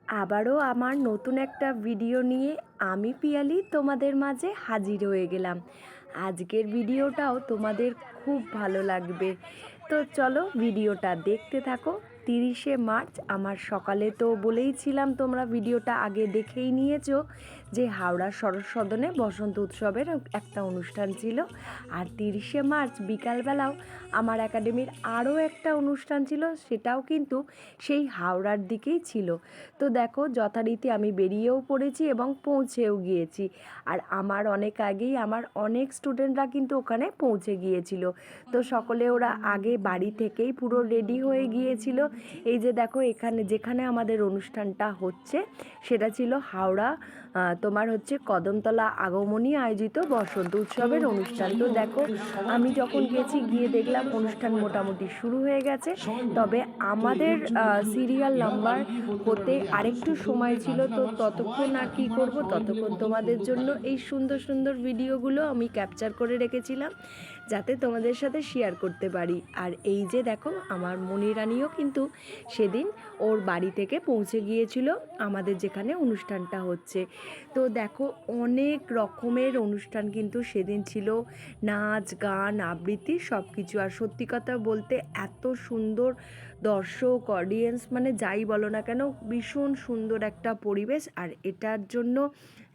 আবারও আমার নতুন একটা ভিডিও নিয়ে আমি পিয়ালি তোমাদের মাঝে হাজির হয়ে গেলাম। আজকের ভিডিওটাও তোমাদের খুব ভালো লাগবে। তো চলো ভিডিওটা দেখতে থাকো। 30শে মার্চ আমার সকালে তো বলেইছিলাম, তোমরা ভিডিওটা আগে দেখেই নিয়েছো যে হাওড়া শরৎ সদনে বসন্ত উৎসবের একটা অনুষ্ঠান ছিল। আর 30শে মার্চ বিকালবেলাও আমার একাডেমির আরও একটা অনুষ্ঠান ছিল, সেটাও কিন্তু সেই হাওড়ার দিকেই ছিল। তো দেখো যথারীতি আমি বেরিয়েও পড়েছি এবং পৌঁছেও গিয়েছি। আর আমার অনেক আগেই আমার অনেক স্টুডেন্টরা কিন্তু ওখানে পৌঁছে গিয়েছিল। তো সকলে ওরা আগে বাড়ি থেকেই পুরো রেডি হয়ে গিয়েছিল। এই যে দেখো এখানে যেখানে আমাদের অনুষ্ঠানটা হচ্ছে সেটা ছিল হাওড়া তোমার হচ্ছে কদমতলা আগমনী আয়োজিত বসন্ত উৎসবের অনুষ্ঠান। তো দেখো আমি যখন গেছি গিয়ে দেখলাম অনুষ্ঠান মোটামুটি শুরু হয়ে গেছে, তবে আমাদের সিরিয়াল নাম্বার হতে আরেকটু সময় ছিল। তো ততক্ষণ আর কি করব, ততক্ষণ তোমাদের জন্য এই সুন্দর সুন্দর ভিডিওগুলো আমি ক্যাপচার করে রেখেছিলাম যাতে তোমাদের সাথে শেয়ার করতে পারি। আর এই যে দেখো আমার মনিরানিও কিন্তু সেদিন ওর বাড়ি থেকে পৌঁছে গিয়েছিল আমাদের যেখানে অনুষ্ঠানটা হচ্ছে। তো দেখো অনেক রকমের অনুষ্ঠান কিন্তু সেদিন ছিল, নাচ গান আবৃত্তি সব কিছু। আর সত্যি কথা বলতে এত সুন্দর দর্শক অডিয়েন্স, মানে যাই বলো না কেন ভীষণ সুন্দর একটা পরিবেশ। আর এটার জন্য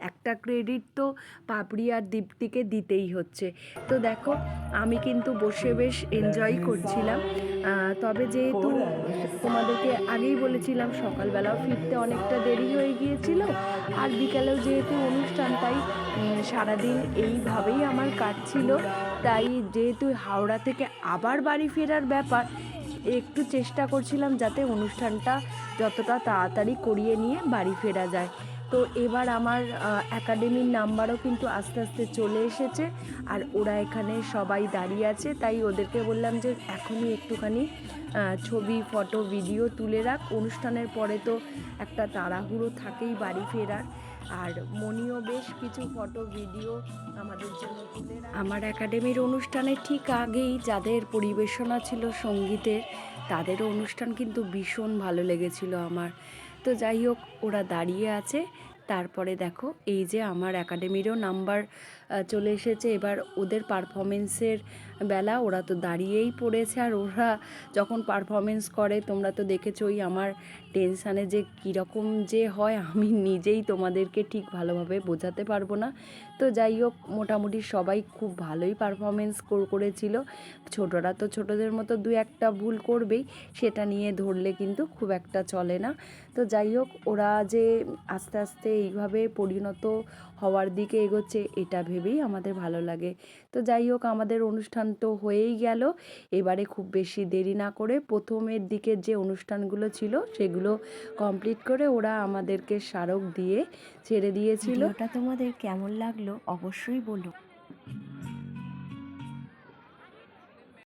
একটা ক্রেডিট তো পাপড়ি আর দীপ্তিকে দিতেই হচ্ছে। তো দেখো আমি কিন্তু বসে বেশ এনজয় করছিলাম। তবে যেহেতু তোমাদেরকে আগেই বলেছিলাম সকালবেলাও ফিরতে অনেকটা দেরি হয়ে গিয়েছিল, আর বিকালেও যেহেতু অনুষ্ঠান, তাই সারাদিন এইভাবেই আমার কাটছিল। তাই যেহেতু হাওড়া থেকে আবার বাড়ি ফেরার ব্যাপার, একটু চেষ্টা করছিলাম যাতে অনুষ্ঠানটা যতটা তাড়াতাড়ি করিয়ে নিয়ে বাড়ি ফেরা যায়। তো এবার আমার একাডেমির নাম্বারও কিন্তু আস্তে আস্তে চলে এসেছে, আর ওরা এখানে সবাই দাঁড়িয়ে আছে। তাই ওদেরকে বললাম যে এখনই একটুখানি ছবি ফটো ভিডিও তুলে রাখ, অনুষ্ঠানের পরে তো একটা তাড়াহুড়ো থাকেই বাড়ি ফেরার। আর মনিও বেশ কিছু ফটো ভিডিও আমাদের জন্য তুলে রাখ। আমার একাডেমির অনুষ্ঠানের ঠিক আগেই যাদের পরিবেশনা ছিল সঙ্গীতের, তাদেরও অনুষ্ঠান কিন্তু ভীষণ ভালো লেগেছিল আমার। তো যাই হোক ওরা দাঁড়িয়ে আছে। তারপরে দেখো এই যে আমার একাডেমিরও নাম্বার চলে এসেছে। এবার ওদের পারফরমেন্সের বেলা, ওরা তো দাঁড়িয়েই পড়েছে। আর ওরা যখন পারফরমেন্স করে তোমরা তো দেখেছোই আমার টেনশানে যে কীরকম যে হয় আমি নিজেই তোমাদেরকে ঠিক ভালোভাবে বোঝাতে পারবো না। তো যাই হোক মোটামুটি সবাই খুব ভালোই পারফরমেন্স করেছিল। ছোটরা তো ছোটদের মতো দু একটা ভুল করবেই, সেটা নিয়ে ধরলে কিন্তু খুব একটা চলে না। তো যাই হোক ওরা যে আস্তে আস্তে এইভাবে পরিণত হওয়ার দিকে এগোচ্ছে এটা ভেবেই আমাদের ভালো লাগে। তো যাই হোক আমাদের অনুষ্ঠান তো হয়েই গেল। এবারে খুব বেশি দেরি না করে প্রথমের দিকের যে অনুষ্ঠানগুলো ছিল সেগুলো কমপ্লিট করে ওরা আমাদেরকে স্মারক দিয়ে ছেড়ে দিয়েছিল। ভিডিওটা তোমাদের কেমন লাগলো অবশ্যই বলো।